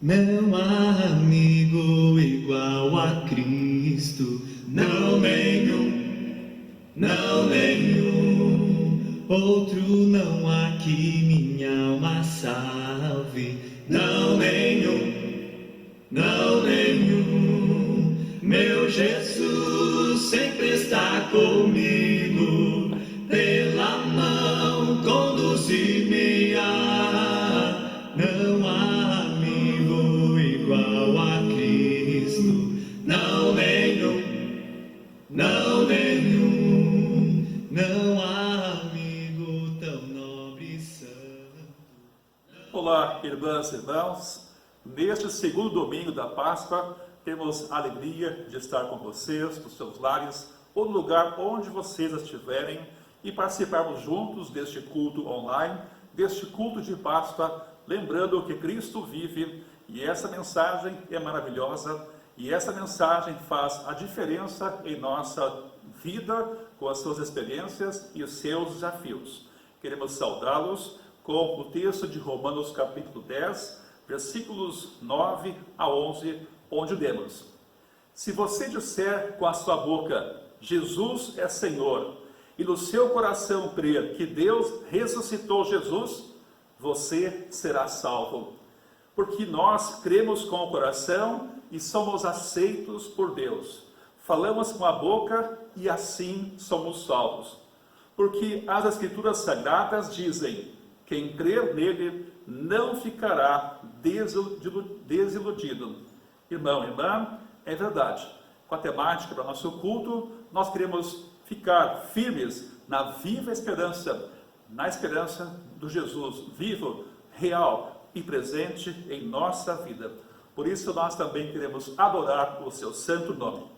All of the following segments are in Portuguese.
Não há amigo igual a Cristo, não nenhum, não nenhum. Outro não há que minha alma salve, não nenhum, não nenhum. Meu Jesus sempre está comigo, pela mão conduz-me. Não há amigo igual a Cristo, não nenhum, não nenhum. Não há amigo tão nobre e santo. Olá, irmãs e irmãos. Neste segundo domingo da Páscoa, temos a alegria de estar com vocês, nos seus lares, ou no lugar onde vocês estiverem, e participarmos juntos deste culto online, deste culto de Páscoa, lembrando que Cristo vive, e essa mensagem é maravilhosa, e essa mensagem faz a diferença em nossa vida, com as suas experiências e os seus desafios. Queremos saudá-los com o texto de Romanos capítulo 10, versículos 9 a 11, onde lemos: Se você disser com a sua boca, Jesus é Senhor, e no seu coração crer que Deus ressuscitou Jesus, você será salvo. Porque nós cremos com o coração e somos aceitos por Deus. Falamos com a boca e assim somos salvos. Porque as Escrituras Sagradas dizem: quem crer nele não ficará desiludido. Irmão, irmã, é verdade. Com a temática para o nosso culto, nós queremos ficar firmes na viva esperança, na esperança do Jesus vivo, real e presente em nossa vida. Por isso nós também queremos adorar o seu santo nome.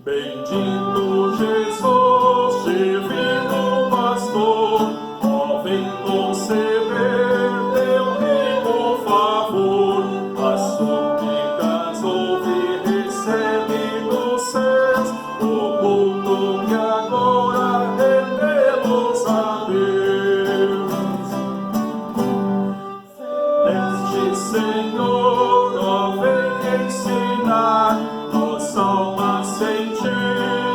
Bendito Jesus, divino pastor, ó, vem conceder teu rico favor. As súplicas ouve e recebe dos céus, o culto que agora rendemos a Deus. Este Senhor, ó, vem ensinar nossa alma sentir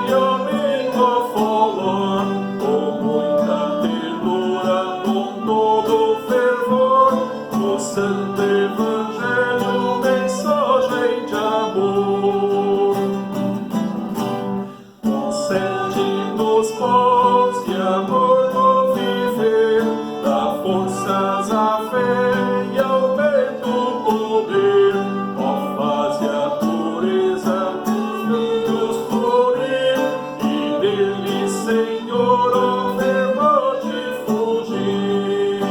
o lindo folor, com muita ternura, com todo fervor, o santo evangelho, mensagem de amor. Concede-nos paz e amor no viver, dá forças à fé e aumenta o poder, ó, faze a pureza dos florir, e dele, Senhor, ó, verbo de fugir.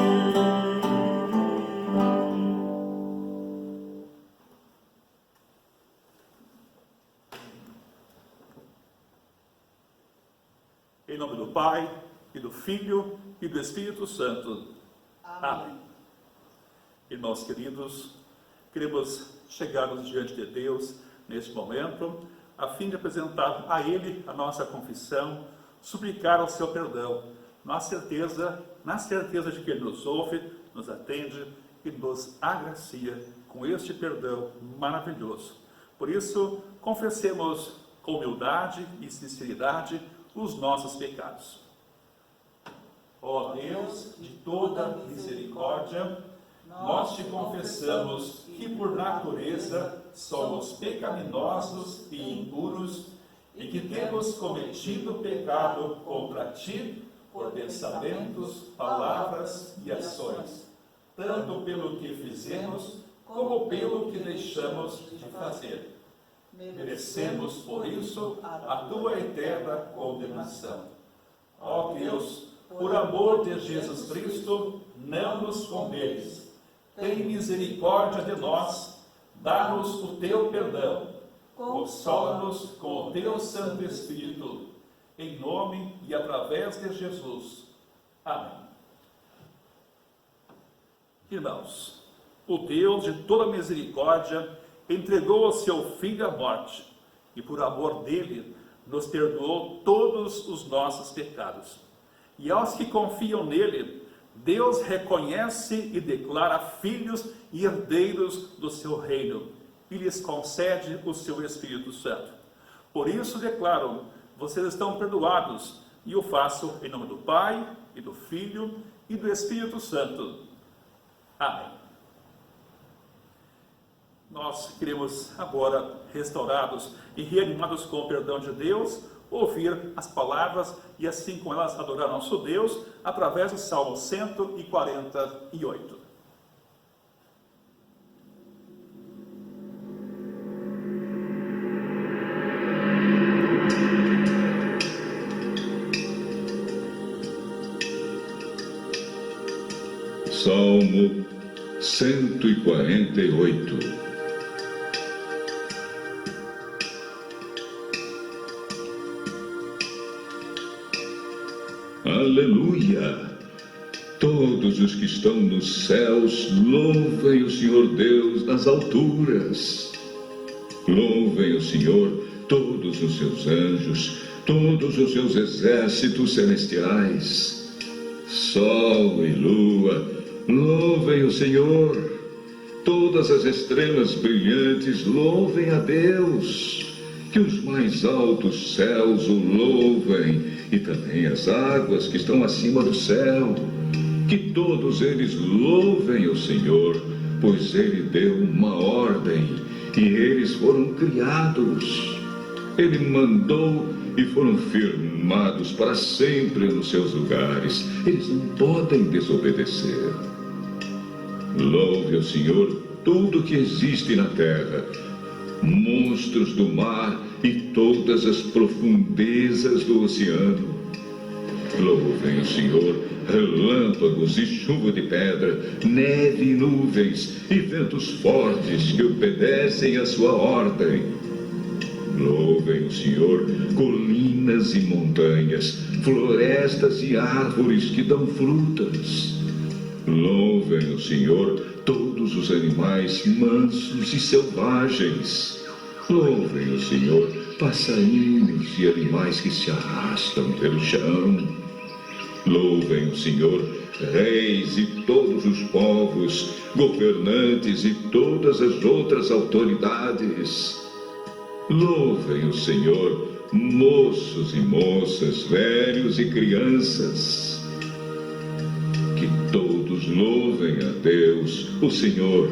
Em nome do Pai, e do Filho, e do Espírito Santo. Amém. Irmãos queridos, queremos chegarmos diante de Deus neste momento, a fim de apresentar a Ele a nossa confissão, suplicar o seu perdão, na certeza de que Ele nos ouve, nos atende e nos agracia com este perdão maravilhoso. Por isso, confessemos com humildade e sinceridade os nossos pecados. Ó Deus de toda misericórdia, nós te confessamos que por natureza somos pecaminosos e impuros e que temos cometido pecado contra ti por pensamentos, palavras e ações, tanto pelo que fizemos como pelo que deixamos de fazer. Merecemos, por isso, a tua eterna condenação. Ó Deus, por amor de Jesus Cristo, não nos condenes. Tem misericórdia de nós, dá-nos o teu perdão. Consola-nos com o teu Santo Espírito, em nome e através de Jesus. Amém. Irmãos, o Deus de toda misericórdia entregou o seu Filho à morte e por amor dele nos perdoou todos os nossos pecados. E aos que confiam nele, Deus reconhece e declara filhos e herdeiros do seu reino e lhes concede o seu Espírito Santo. Por isso declaro, vocês estão perdoados, e o faço em nome do Pai, e do Filho, e do Espírito Santo. Amém. Nós queremos agora, restaurados e reanimados com o perdão de Deus, ouvir as palavras e assim com elas adorar nosso Deus, através do Salmo 148. Salmo 148. Aleluia! Todos os que estão nos céus, louvem o Senhor Deus nas alturas. Louvem o Senhor todos os seus anjos, todos os seus exércitos celestiais. Sol e lua, louvem o Senhor. Todas as estrelas brilhantes, louvem a Deus. Que os mais altos céus o louvem, e também as águas que estão acima do céu. Que todos eles louvem o Senhor, pois Ele deu uma ordem, e eles foram criados. Ele mandou e foram firmados para sempre nos seus lugares. Eles não podem desobedecer. Louve o Senhor tudo que existe na terra, monstros do mar e todas as profundezas do oceano. Louvem o Senhor relâmpagos e chuva de pedra, neve e nuvens e ventos fortes que obedecem à sua ordem. Louvem o Senhor colinas e montanhas, florestas e árvores que dão frutas. Louvem o Senhor todos os animais mansos e selvagens. Louvem o Senhor passarinhos e animais que se arrastam pelo chão. Louvem o Senhor reis e todos os povos, governantes e todas as outras autoridades. Louvem o Senhor moços e moças, velhos e crianças. Que todos louvem a Deus, o Senhor,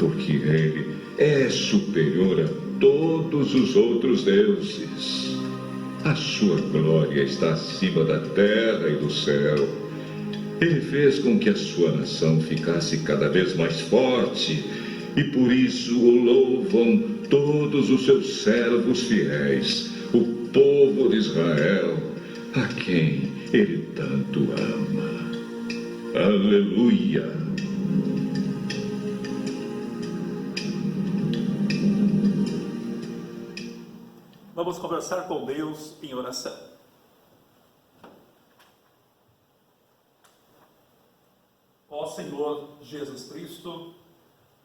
porque Ele é superior a todos os outros deuses. A sua glória está acima da terra e do céu. Ele fez com que a sua nação ficasse cada vez mais forte, e por isso o louvam todos os seus servos fiéis, o povo de Israel, a quem Ele tanto ama. Aleluia! Vamos conversar com Deus em oração. Ó Senhor Jesus Cristo,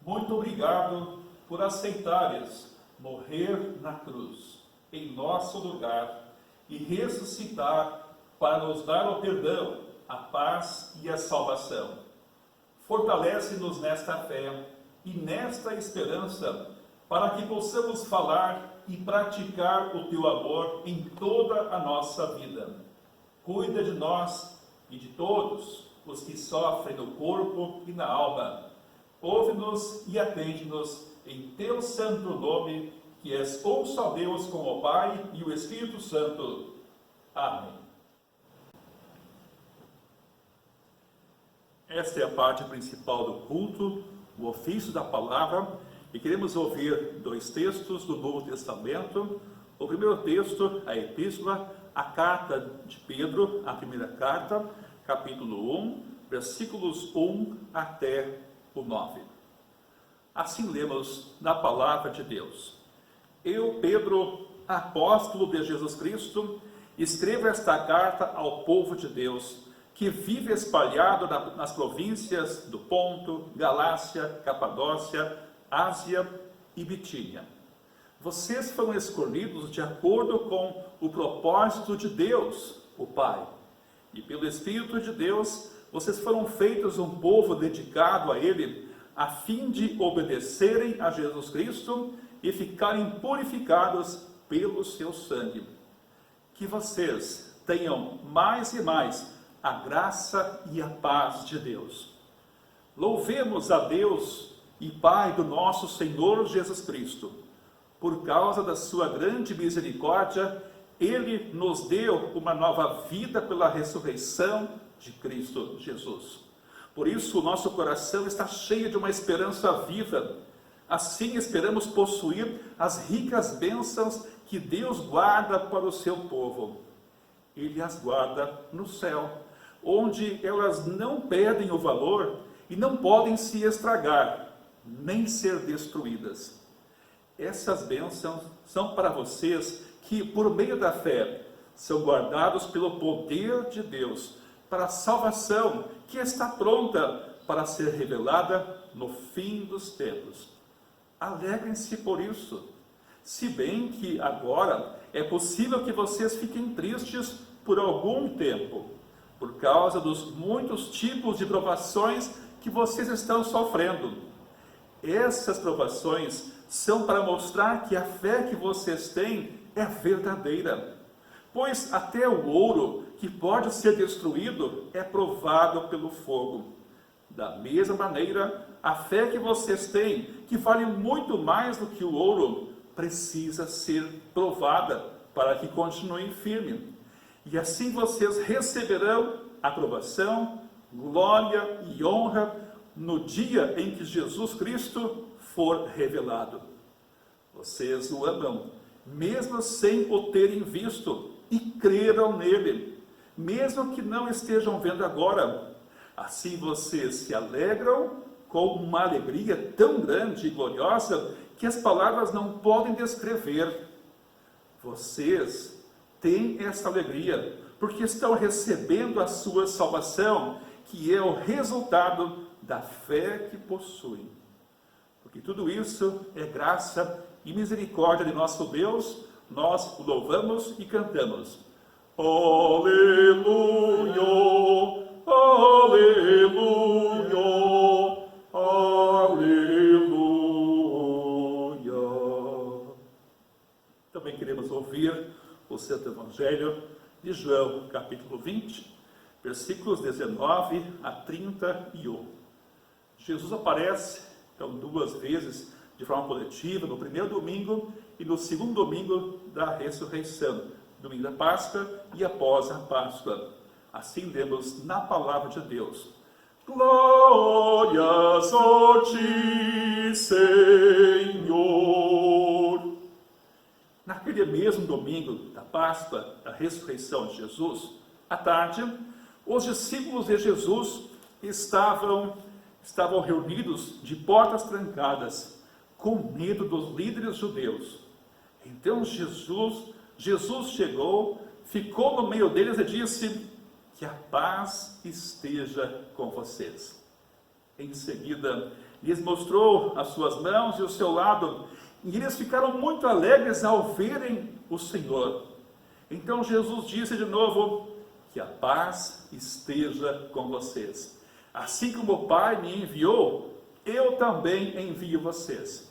muito obrigado por aceitares morrer na cruz, em nosso lugar, e ressuscitar para nos dar o perdão, a paz e a salvação. Fortalece-nos nesta fé e nesta esperança, para que possamos falar e praticar o teu amor em toda a nossa vida. Cuida de nós e de todos os que sofrem no corpo e na alma. Ouve-nos e atende-nos em teu santo nome, que és um só Deus com o Pai e o Espírito Santo. Amém. Esta é a parte principal do culto, o ofício da palavra, e queremos ouvir dois textos do Novo Testamento. O primeiro texto, a epístola, a carta de Pedro, a primeira carta, capítulo 1, versículos 1 até o 9. Assim lemos na palavra de Deus. Eu, Pedro, apóstolo de Jesus Cristo, escrevo esta carta ao povo de Deus, que vive espalhado nas províncias do Ponto, Galácia, Capadócia, Ásia e Bitínia. Vocês foram escolhidos de acordo com o propósito de Deus, o Pai. E pelo Espírito de Deus, vocês foram feitos um povo dedicado a Ele, a fim de obedecerem a Jesus Cristo e ficarem purificados pelo seu sangue. Que vocês tenham mais e mais a graça e a paz de Deus. Louvemos a Deus e Pai do nosso Senhor Jesus Cristo. Por causa da sua grande misericórdia, Ele nos deu uma nova vida pela ressurreição de Cristo Jesus. Por isso, o nosso coração está cheio de uma esperança viva. Assim, esperamos possuir as ricas bênçãos que Deus guarda para o seu povo. Ele as guarda no céu, onde elas não perdem o valor e não podem se estragar, nem ser destruídas. Essas bênçãos são para vocês que, por meio da fé, são guardados pelo poder de Deus para a salvação que está pronta para ser revelada no fim dos tempos. Alegrem-se por isso, se bem que agora é possível que vocês fiquem tristes por algum tempo, por causa dos muitos tipos de provações que vocês estão sofrendo. Essas provações são para mostrar que a fé que vocês têm é verdadeira, pois até o ouro que pode ser destruído é provado pelo fogo. Da mesma maneira, a fé que vocês têm, que vale muito mais do que o ouro, precisa ser provada para que continuem firmes. E assim vocês receberão aprovação, glória e honra no dia em que Jesus Cristo for revelado. Vocês o amam, mesmo sem o terem visto, e creram nele, mesmo que não estejam vendo agora. Assim vocês se alegram com uma alegria tão grande e gloriosa que as palavras não podem descrever. Vocês têm essa alegria porque estão recebendo a sua salvação, que é o resultado da fé que possuem. Porque tudo isso é graça e misericórdia de nosso Deus, nós o louvamos e cantamos. Aleluia, aleluia, aleluia. Também queremos ouvir o Santo Evangelho de João, capítulo 20, versículos 19 a 31. Jesus aparece, então, 2 vezes de forma coletiva, no primeiro domingo e no segundo domingo da ressurreição, domingo da Páscoa e após a Páscoa. Assim lemos na palavra de Deus. Glórias a ti, Senhor. Naquele mesmo domingo da Páscoa, da ressurreição de Jesus, à tarde, os discípulos de Jesus estavam reunidos de portas trancadas, com medo dos líderes judeus. Então Jesus chegou, ficou no meio deles e disse: que a paz esteja com vocês. Em seguida, lhes mostrou as suas mãos e o seu lado, e eles ficaram muito alegres ao verem o Senhor. Então Jesus disse de novo: que a paz esteja com vocês. Assim como o Pai me enviou, eu também envio vocês.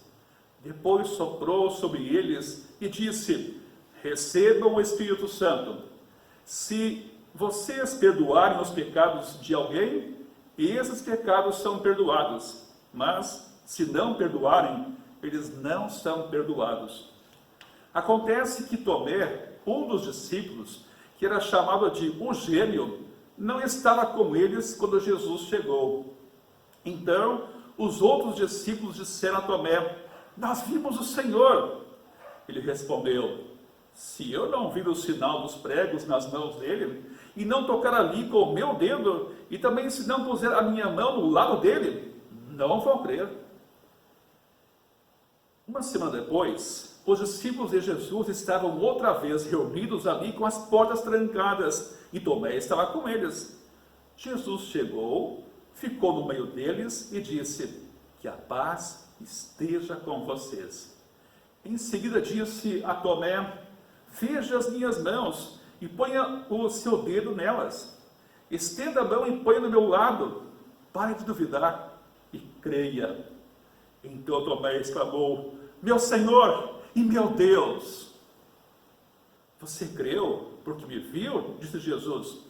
Depois soprou sobre eles e disse: recebam o Espírito Santo. Se vocês perdoarem os pecados de alguém, esses pecados são perdoados. Mas, se não perdoarem, eles não são perdoados. Acontece que Tomé, um dos discípulos, que era chamado de o Gêmeo, não estava com eles quando Jesus chegou. Então, os outros discípulos disseram a Tomé: nós vimos o Senhor. Ele respondeu: se eu não vir o sinal dos pregos nas mãos dele, e não tocar ali com o meu dedo, e também se não puser a minha mão no lado dele, não vão crer. Uma semana depois, os discípulos de Jesus estavam outra vez reunidos ali com as portas trancadas e Tomé estava com eles. Jesus chegou, ficou no meio deles e disse: que a paz esteja com vocês. Em seguida disse a Tomé: veja as minhas mãos e ponha o seu dedo nelas. Estenda a mão e ponha no meu lado. Pare de duvidar e creia. Então Tomé exclamou: meu Senhor e meu Deus! Você creu porque me viu? Disse Jesus.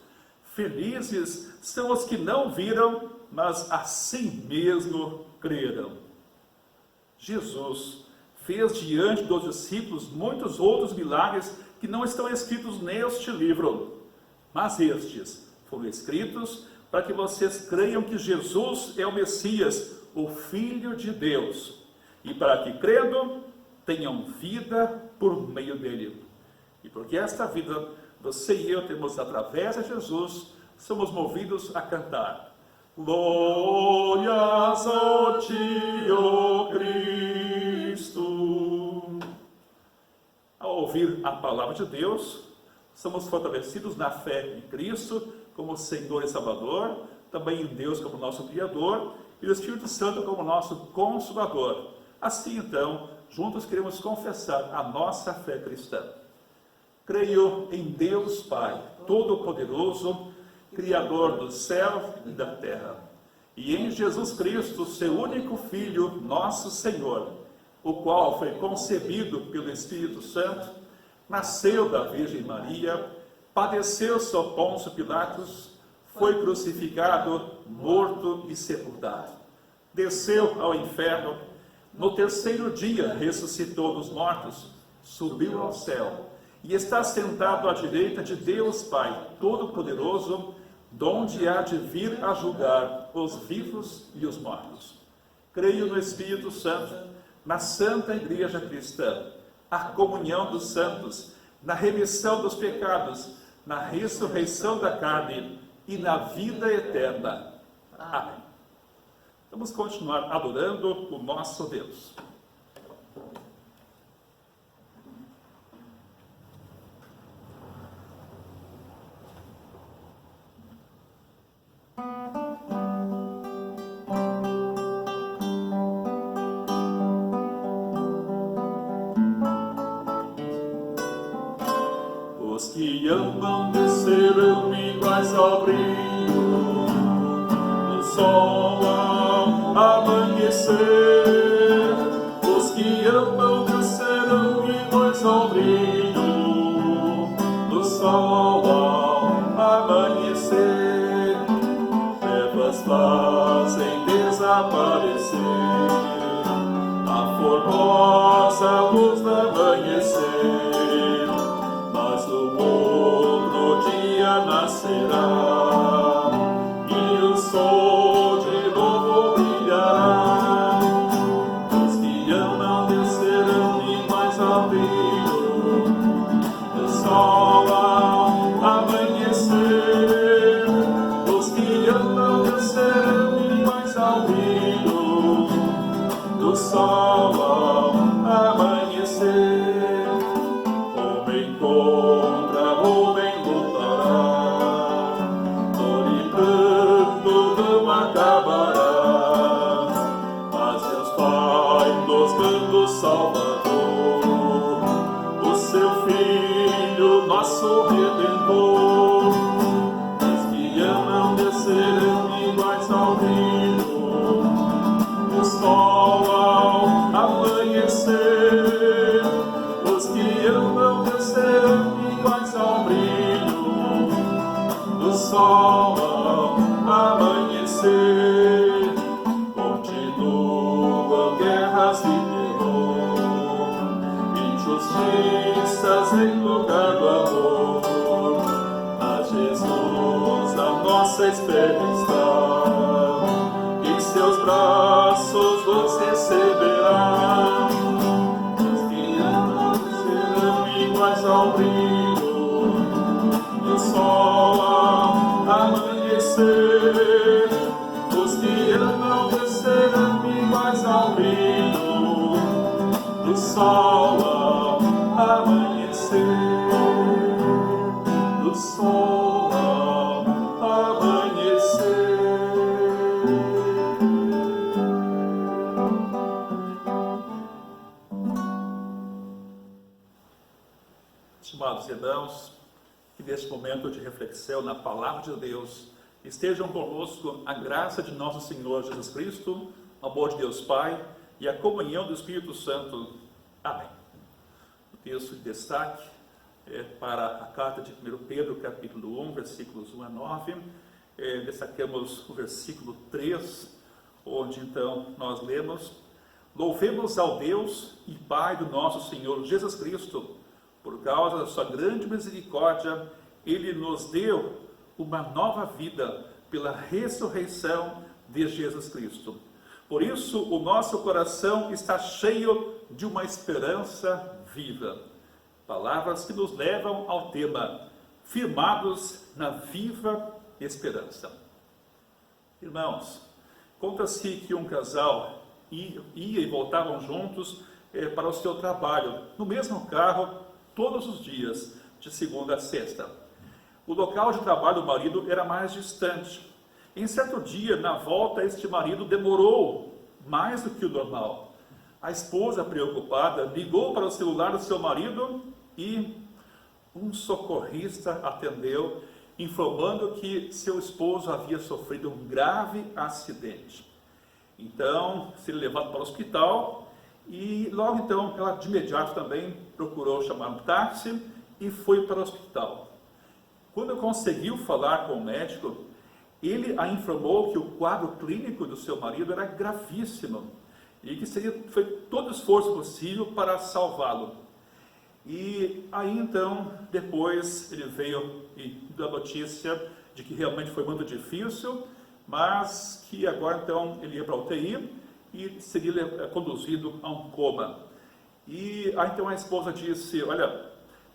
Felizes são os que não viram, mas assim mesmo creram. Jesus fez diante dos discípulos muitos outros milagres que não estão escritos neste livro, mas estes foram escritos para que vocês creiam que Jesus é o Messias, o Filho de Deus, e para que, crendo, tenham vida por meio dele. E porque esta vida você e eu temos através de Jesus, somos movidos a cantar: glórias a ti, ó Cristo. Ao ouvir a palavra de Deus, somos fortalecidos na fé em Cristo como Senhor e Salvador, também em Deus como nosso Criador e o Espírito Santo como nosso Consolador. Assim, então, juntos queremos confessar a nossa fé cristã. Creio em Deus Pai, Todo-Poderoso, Criador do céu e da terra, e em Jesus Cristo, seu único Filho, nosso Senhor, o qual foi concebido pelo Espírito Santo, nasceu da Virgem Maria, padeceu sob Pôncio Pilatos, foi crucificado, morto e sepultado. Desceu ao inferno, no terceiro dia ressuscitou dos mortos, subiu ao céu e está sentado à direita de Deus Pai Todo-Poderoso, donde há de vir a julgar os vivos e os mortos. Creio no Espírito Santo, na Santa Igreja Cristã, a comunhão dos santos, na remissão dos pecados, na ressurreição da carne e na vida eterna. Amém. Vamos continuar adorando o nosso Deus. Os que amam descerão iguais ao brilho do sol ao amanhecer. Os que amam descerão iguais ao brilho do sol ao amanhecer. Trevas fazem desaparecer a formosa luz do amanhecer. Nascerá e o sol de novo brilhará. Os que amam descerão iguais ao brilho do sol ao amanhecer. Os que amam descerão iguais ao brilho do sol ao amanhecer. Homem contra homem acabará, mas Deus Pai nos dando Salvador, o seu Filho, nosso Redentor. Os que amam descerão iguais ao brilho do sol ao amanhecer. Os que amam descerão iguais ao brilho do sol ao amanhecer. Continuam guerras e terror, injustiças em lugar do amor. A Jesus a nossa espera está, em seus braços nos receberá. Os que amam serão iguais ao brilho do sol ao amanhecer. Os que amam descerão iguais ao brilho sol ao amanhecer, do sol ao amanhecer. Estimados irmãos, que neste momento de reflexão na Palavra de Deus estejam conosco a graça de nosso Senhor Jesus Cristo, o amor de Deus Pai e a comunhão do Espírito Santo. Amém. O texto de destaque é para a carta de 1 Pedro, capítulo 1, versículos 1 a 9. Destacamos o versículo 3, onde então nós lemos: Louvemos ao Deus e Pai do nosso Senhor Jesus Cristo. Por causa da sua grande misericórdia, Ele nos deu uma nova vida pela ressurreição de Jesus Cristo. Por isso, o nosso coração está cheio de uma esperança viva. Palavras que nos levam ao tema, firmados na viva esperança. Irmãos, conta-se que um casal ia e voltavam juntos para o seu trabalho, no mesmo carro, todos os dias, de segunda a sexta. O local de trabalho do marido era mais distante. Em certo dia, na volta, este marido demorou mais do que o normal. A esposa, preocupada, ligou para o celular do seu marido e um socorrista atendeu, informando que seu esposo havia sofrido um grave acidente. Então, seria levado para o hospital e logo então ela de imediato também procurou chamar um táxi e foi para o hospital. Quando conseguiu falar com o médico, ele a informou que o quadro clínico do seu marido era gravíssimo e que foi todo o esforço possível para salvá-lo. E aí então, depois ele veio e deu a notícia de que realmente foi muito difícil, mas que agora então ele ia para a UTI e seria conduzido a um coma. E aí então a esposa disse: olha,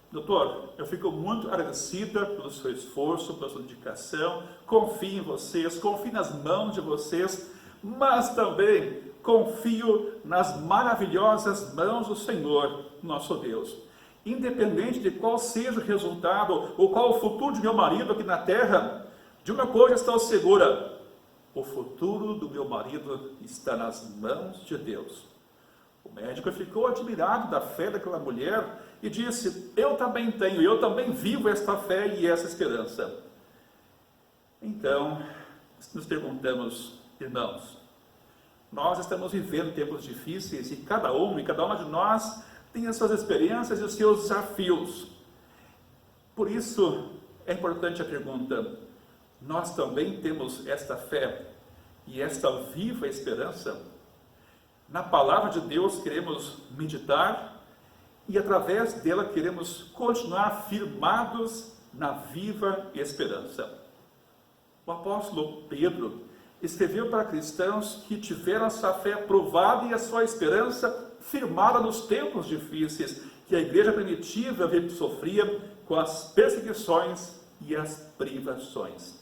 doutor, eu fico muito agradecida pelo seu esforço, pela sua dedicação, confio em vocês, confio nas mãos de vocês, mas também confio nas maravilhosas mãos do Senhor, nosso Deus. Independente de qual seja o resultado, ou qual o futuro de meu marido aqui na terra, de uma coisa estou segura: o futuro do meu marido está nas mãos de Deus. O médico ficou admirado da fé daquela mulher e disse: eu também tenho, eu também vivo esta fé e essa esperança. Então, nos perguntamos, irmãos, nós estamos vivendo tempos difíceis e cada um e cada uma de nós tem as suas experiências e os seus desafios. Por isso, é importante a pergunta: nós também temos esta fé e esta viva esperança? Na palavra de Deus queremos meditar e através dela queremos continuar firmados na viva esperança. O apóstolo Pedro escreveu para cristãos que tiveram a sua fé provada e a sua esperança firmada nos tempos difíceis que a igreja primitiva sofria com as perseguições e as privações.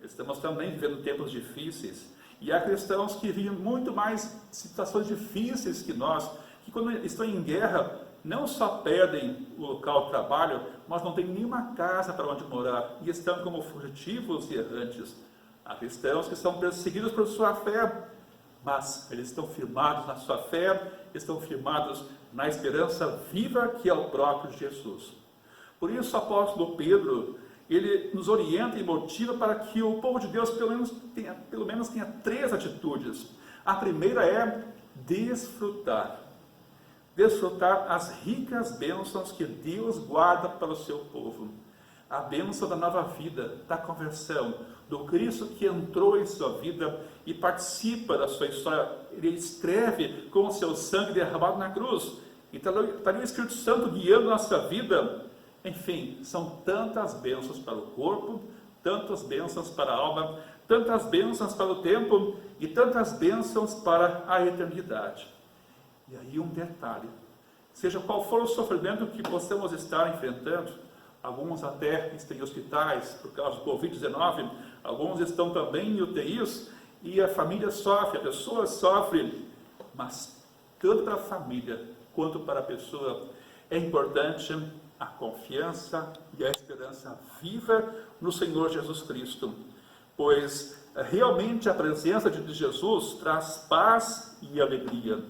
Estamos também vivendo tempos difíceis e há cristãos que vivem muito mais situações difíceis que nós, que quando estão em guerra não só perdem o local de trabalho, mas não têm nenhuma casa para onde morar e estão como fugitivos e errantes. Há cristãos que são perseguidos por sua fé, mas eles estão firmados na sua fé, estão firmados na esperança viva que é o próprio Jesus. Por isso o apóstolo Pedro, ele nos orienta e motiva para que o povo de Deus pelo menos tenha três atitudes. A primeira é desfrutar. Desfrutar as ricas bênçãos que Deus guarda para o seu povo. A bênção da nova vida, da conversão, do Cristo que entrou em sua vida e participa da sua história. Ele escreve com o seu sangue derramado na cruz. E está ali o Espírito Santo guiando a nossa vida. Enfim, são tantas bênçãos para o corpo, tantas bênçãos para a alma, tantas bênçãos para o tempo e tantas bênçãos para a eternidade. E aí um detalhe: seja qual for o sofrimento que possamos estar enfrentando, alguns até estão em hospitais por causa do Covid-19, alguns estão também em UTIs, e a família sofre, a pessoa sofre, mas tanto para a família quanto para a pessoa, é importante a confiança e a esperança viva no Senhor Jesus Cristo, pois realmente a presença de Jesus traz paz e alegria.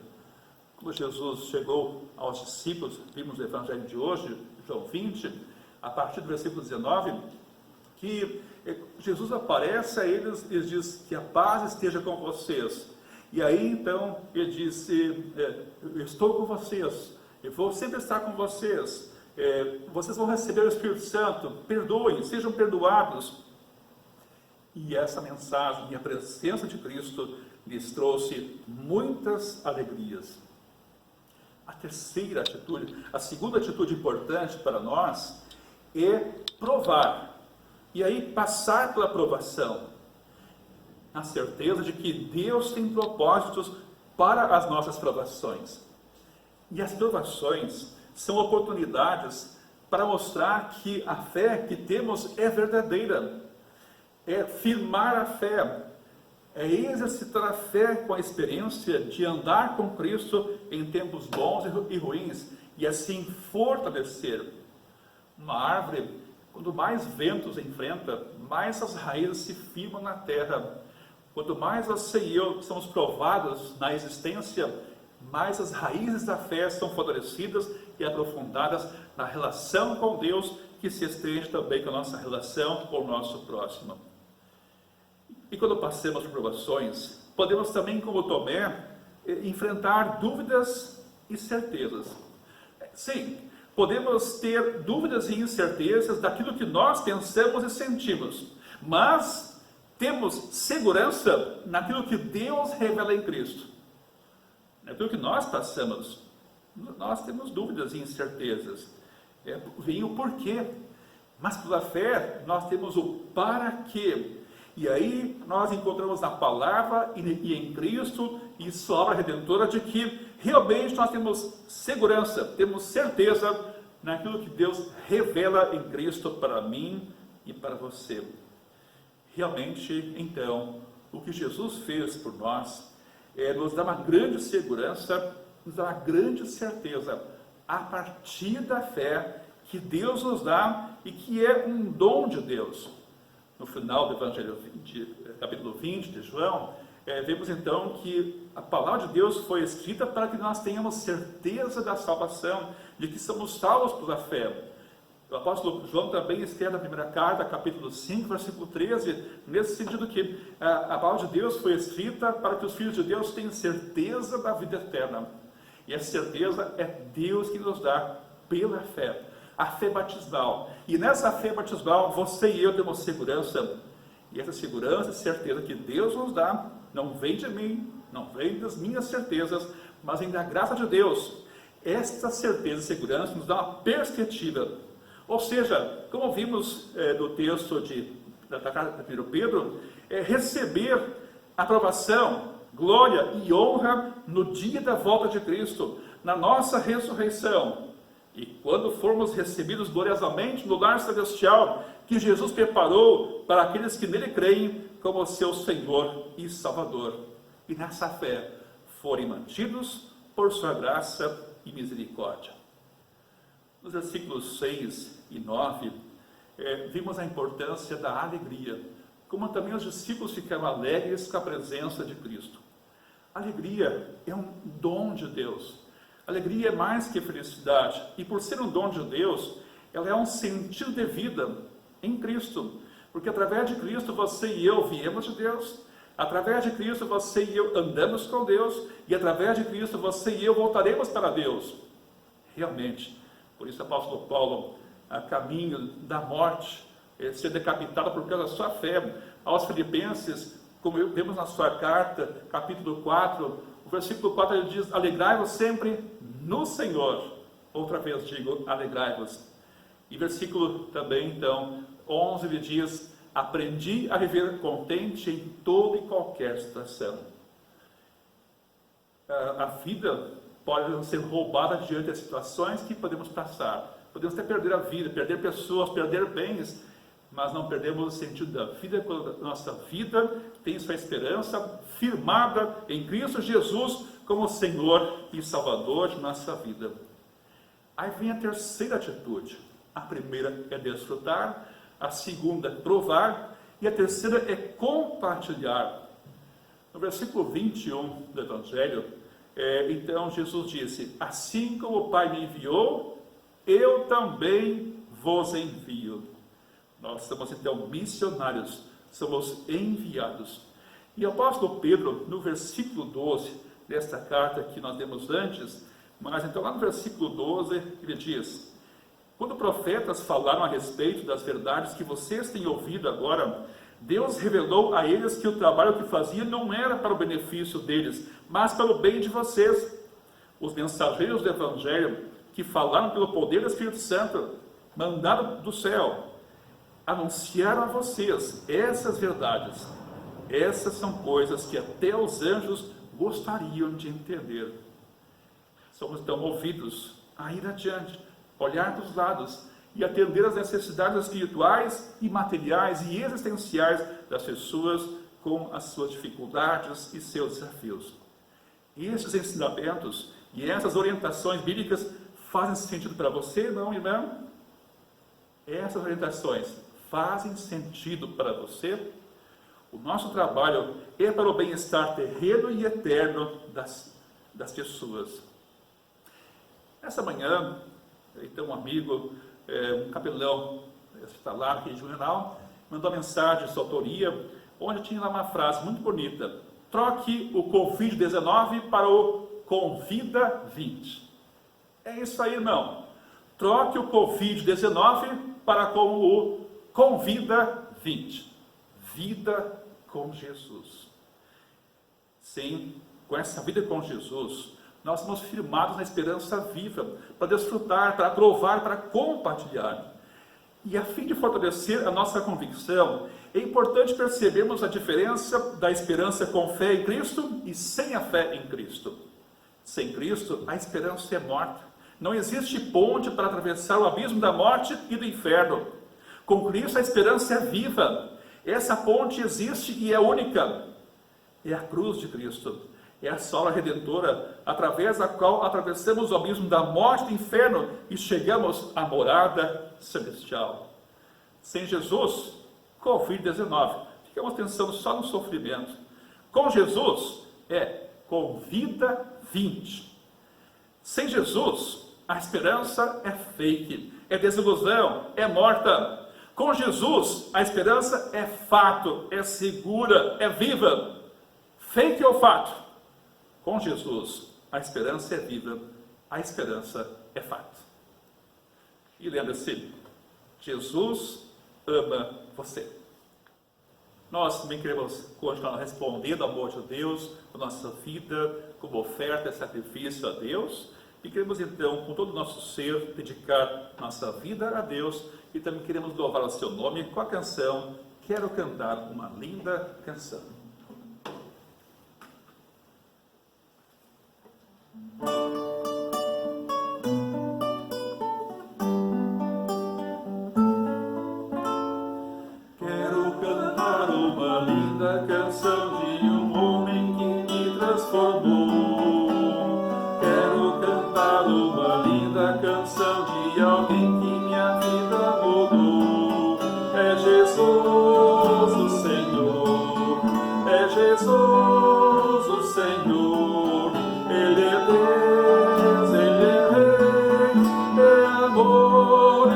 Quando Jesus chegou aos discípulos, vimos no Evangelho de hoje, João 20, a partir do versículo 19, que Jesus aparece a eles e diz que a paz esteja com vocês. E aí então ele disse, eu estou com vocês, eu vou sempre estar com vocês, vocês vão receber o Espírito Santo, perdoem, sejam perdoados. E essa mensagem e a presença de Cristo lhes trouxe muitas alegrias. A terceira atitude, a segunda atitude importante para nós é provar. E aí passar pela provação. Na certeza de que Deus tem propósitos para as nossas provações. E as provações são oportunidades para mostrar que a fé que temos é verdadeira. É firmar a fé, é exercitar a fé com a experiência de andar com Cristo em tempos bons e ruins, e assim fortalecer. Uma árvore, quanto mais ventos enfrenta, mais as raízes se firmam na terra. Quanto mais você e eu somos provados na existência, mais as raízes da fé são fortalecidas e aprofundadas na relação com Deus, que se estende também com a nossa relação com o nosso próximo. E quando passamos por provações, podemos também, como Tomé, enfrentar dúvidas e certezas. Sim, podemos ter dúvidas e incertezas daquilo que nós pensamos e sentimos, mas temos segurança naquilo que Deus revela em Cristo. Naquilo que nós passamos, nós temos dúvidas e incertezas. Vem o porquê, mas pela fé nós temos o para quê. E aí nós encontramos na palavra e em Cristo e sua obra redentora de que realmente nós temos segurança, temos certeza naquilo que Deus revela em Cristo para mim e para você. Realmente, então, o que Jesus fez por nós nos dá uma grande segurança, nos dá uma grande certeza a partir da fé que Deus nos dá e que é um dom de Deus. No final do Evangelho, capítulo 20 de João, vemos então que a palavra de Deus foi escrita para que nós tenhamos certeza da salvação, de que somos salvos pela fé. O apóstolo João também escreve na primeira carta, capítulo 5, versículo 13, nesse sentido que a palavra de Deus foi escrita para que os filhos de Deus tenham certeza da vida eterna. E essa certeza é Deus que nos dá pela fé. A fé batismal. E nessa fé batismal, você e eu temos segurança. E essa segurança e certeza que Deus nos dá, não vem de mim, não vem das minhas certezas, mas vem da graça de Deus. Esta certeza e segurança nos dá uma perspectiva. Ou seja, como vimos no texto da carta de 1 Pedro, receber aprovação, glória e honra no dia da volta de Cristo, na nossa ressurreição. E quando formos recebidos gloriosamente no lar celestial que Jesus preparou para aqueles que nele creem como seu Senhor e Salvador. E nessa fé forem mantidos por sua graça e misericórdia. Nos versículos 6 e 9, vimos a importância da alegria, como também os discípulos ficaram alegres com a presença de Cristo. Alegria é um dom de Deus. Alegria é mais que felicidade, e por ser um dom de Deus, ela é um sentido de vida em Cristo, porque através de Cristo você e eu viemos de Deus, através de Cristo você e eu andamos com Deus, e através de Cristo você e eu voltaremos para Deus. Realmente, por isso o apóstolo Paulo, a caminho da morte, ser decapitado por causa da sua fé, aos Filipenses, como vemos na sua carta, capítulo 4, o versículo 4 ele diz, alegrai-vos sempre no Senhor. Outra vez digo, alegrai-vos. E versículo também, então, 11 ele diz, aprendi a viver contente em toda e qualquer situação. A vida pode ser roubada diante das situações que podemos passar. Podemos até perder a vida, perder pessoas, perder bens, mas não perdemos o sentido da vida, quando a nossa vida tem sua esperança firmada em Cristo Jesus, como Senhor e Salvador de nossa vida. Aí vem a terceira atitude. A primeira é desfrutar, a segunda é provar e a terceira é compartilhar. No versículo 21 do Evangelho, então Jesus disse: assim como o Pai me enviou, eu também vos envio. Nós somos então missionários, somos enviados. E o apóstolo Pedro, no versículo 12 desta carta que nós lemos antes, mas então lá no versículo 12, ele diz: quando profetas falaram a respeito das verdades que vocês têm ouvido agora, Deus revelou a eles que o trabalho que fazia não era para o benefício deles, mas para o bem de vocês. Os mensageiros do Evangelho, que falaram pelo poder do Espírito Santo, mandaram do céu, anunciaram a vocês essas verdades. Essas são coisas que até os anjos gostariam de entender. Somos então movidos a ir adiante, olhar dos lados e atender às necessidades espirituais e materiais e existenciais das pessoas com as suas dificuldades e seus desafios. Esses ensinamentos e essas orientações bíblicas fazem sentido para você, irmão e irmã? Essas orientações fazem sentido para você? O nosso trabalho é para o bem-estar terreno e eterno das pessoas. Essa manhã, então, um amigo, um capelão hospitalar aqui de Juvenal, mandou uma mensagem de sua autoria, onde tinha lá uma frase muito bonita: troque o Covid-19 para o Convida-20. É isso aí, irmão. Troque o Covid-19 para o Convida-20. Vida com Jesus. Sim, com essa vida com Jesus, nós somos firmados na esperança viva, para desfrutar, para provar, para compartilhar. E a fim de fortalecer a nossa convicção, é importante percebermos a diferença da esperança com fé em Cristo e sem a fé em Cristo. Sem Cristo, a esperança é morta. Não existe ponte para atravessar o abismo da morte e do inferno. Com Cristo, a esperança é viva. Essa ponte existe e é única. É a cruz de Cristo. É a sola redentora, através da qual atravessamos o abismo da morte e do inferno e chegamos à morada celestial. Sem Jesus, Covid-19, ficamos pensando só no sofrimento. Com Jesus, Convida-20. Sem Jesus, a esperança é fake, é desilusão, é morta. Com Jesus, a esperança é fato, é segura, é viva. Fake ou fato? Com Jesus, a esperança é viva, a esperança é fato. E lembre-se, Jesus ama você. Nós também queremos continuar respondendo ao amor de Deus, a nossa vida, como oferta e sacrifício a Deus. E queremos então, com todo o nosso ser, dedicar nossa vida a Deus. E também queremos louvar o seu nome com a canção Quero Cantar uma Linda Canção. Quero cantar uma linda canção de um homem que me transformou. Quero cantar uma linda canção de alguém que minha vida mudou. É Jesus o Senhor, é Jesus o Senhor. Ele é Deus, Ele é Rei, é amor e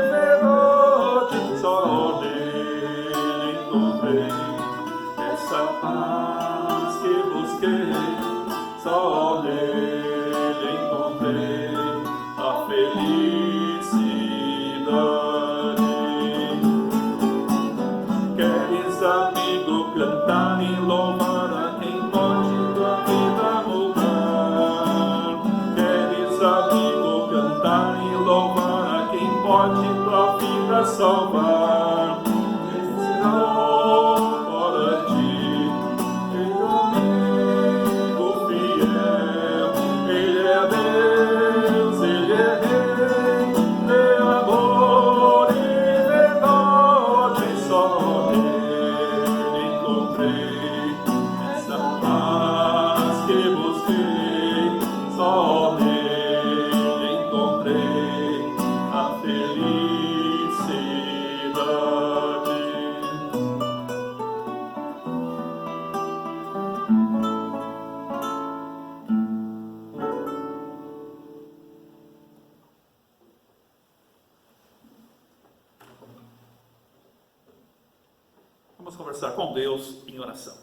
verdade. Só nele encontrei essa paz que busquei. Só nele encontrei a felicidade. Queres, amigo, cantar e louvar a quem pode tua vida mudar? Queres, amigo, cantar e louvar a quem pode tua vida salvar? Não fora ti, teu amigo fiel. Ele é Deus, Ele é Rei, é amor e verdade. Só nele encontrei essa paz que busquei. Vamos conversar com Deus em oração.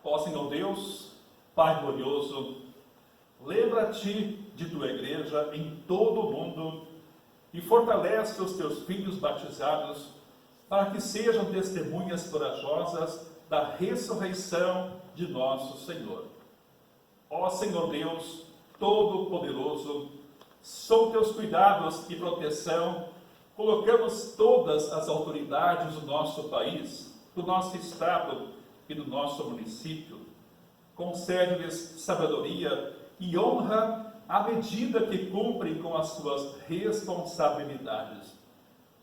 Ó Senhor Deus, Pai glorioso, lembra-te de tua igreja em todo o mundo e fortalece os teus filhos batizados para que sejam testemunhas corajosas da ressurreição de nosso Senhor. Ó Senhor Deus, Todo-Poderoso, sob teus cuidados e proteção, colocamos todas as autoridades do nosso país, do nosso estado e do nosso município. Concede-lhes sabedoria e honra à medida que cumprem com as suas responsabilidades.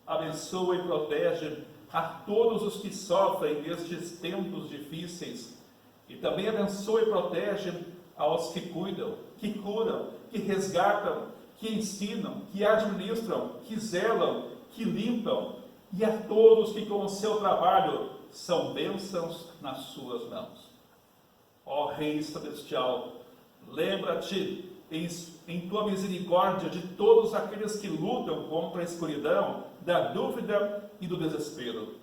Abençoa e protege a todos os que sofrem nestes tempos difíceis e também abençoa e protege aos que cuidam, que curam, que resgatam, que ensinam, que administram, que zelam, que limpam, e a todos que com o seu trabalho são bênçãos nas suas mãos. Ó Rei Celestial, lembra-te em tua misericórdia de todos aqueles que lutam contra a escuridão, da dúvida e do desespero,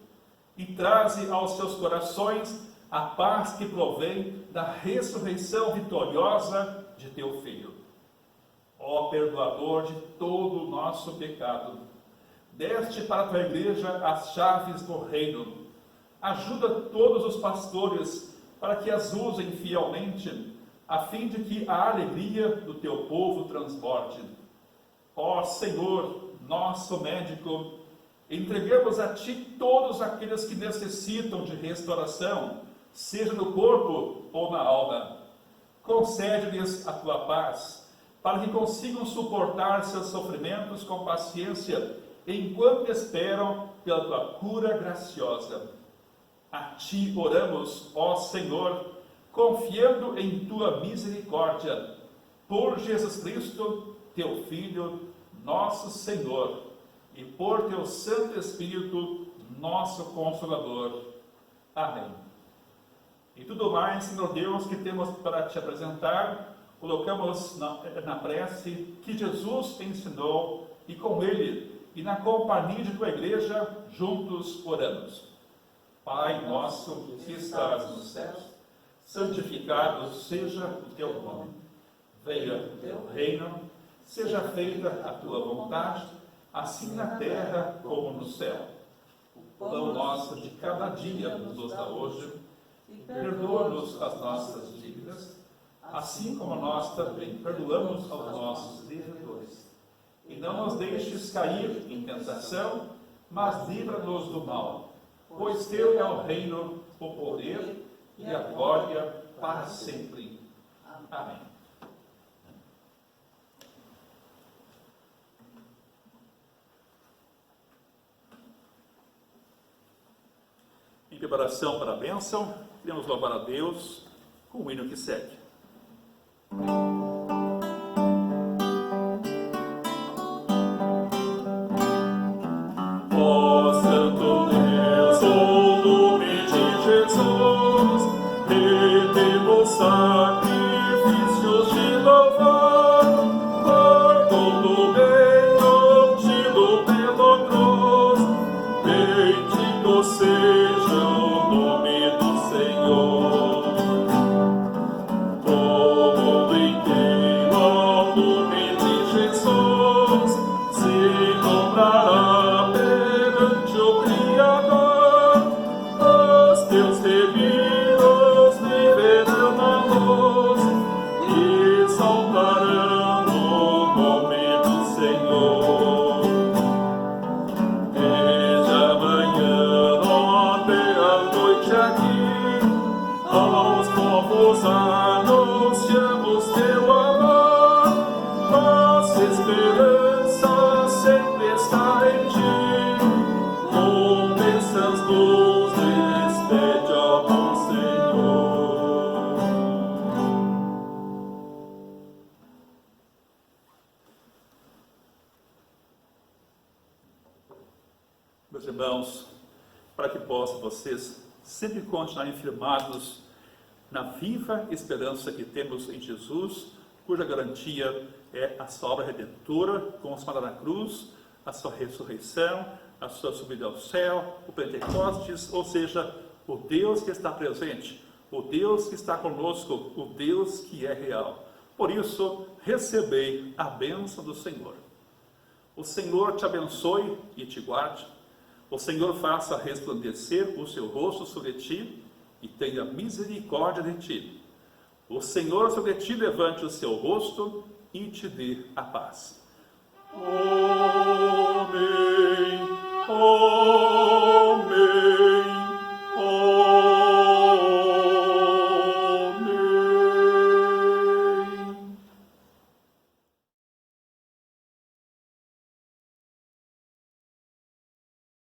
e traze aos seus corações a paz que provém da ressurreição vitoriosa de teu Filho. Ó perdoador de todo o nosso pecado, deste para a tua igreja as chaves do reino. Ajuda todos os pastores para que as usem fielmente, a fim de que a alegria do teu povo transborde. Ó Senhor, nosso médico, entregamos a ti todos aqueles que necessitam de restauração, seja no corpo ou na alma. Concede-lhes a tua paz, para que consigam suportar seus sofrimentos com paciência, enquanto esperam pela tua cura graciosa. A ti oramos, ó Senhor, confiando em tua misericórdia, por Jesus Cristo, teu Filho, nosso Senhor, e por teu Santo Espírito, nosso Consolador. Amém. E tudo mais, Senhor Deus, que temos para te apresentar, colocamos na prece que Jesus ensinou, e com ele, e na companhia de tua igreja, juntos oramos. Pai nosso que estás nos céus, santificado seja o teu nome. Venha o teu reino, seja feita a tua vontade, assim na terra como no céu. O pão nosso de cada dia nos dá hoje, e perdoa-nos as nossas dívidas, assim como nós também perdoamos aos nossos devedores. E não nos deixes cair em tentação, mas livra-nos do mal. Pois teu é o reino, o poder e a glória para sempre. Amém. Em preparação para a bênção, queremos louvar a Deus com o hino que segue. Ó Santo Deus, o nome de Jesus, retemos sacrifícios de louvor, por todo bem obtido pela cruz, bendito seja o nome do Senhor. O mundo inteiro ao nome de Jesus se dobrará perante o Criador. Os teus remidos viverão na luz e exaltarão o nome do Senhor. Desde a manhã até a noite aqui, aos povos anunciamos teu amor. Nossa esperança sempre está em ti. Com bênçãos nos despede, ó bom Senhor. Meus irmãos, para que possam vocês sempre continuarem firmados na viva esperança que temos em Jesus, cuja garantia é a sua obra redentora, consumada na cruz, a sua ressurreição, a sua subida ao céu, o Pentecostes, ou seja, o Deus que está presente, o Deus que está conosco, o Deus que é real. Por isso, recebei a bênção do Senhor. O Senhor te abençoe e te guarde. O Senhor faça resplandecer o seu rosto sobre ti e tenha misericórdia de ti. O Senhor sobre ti levante o seu rosto e te dê a paz. Amém. Amém.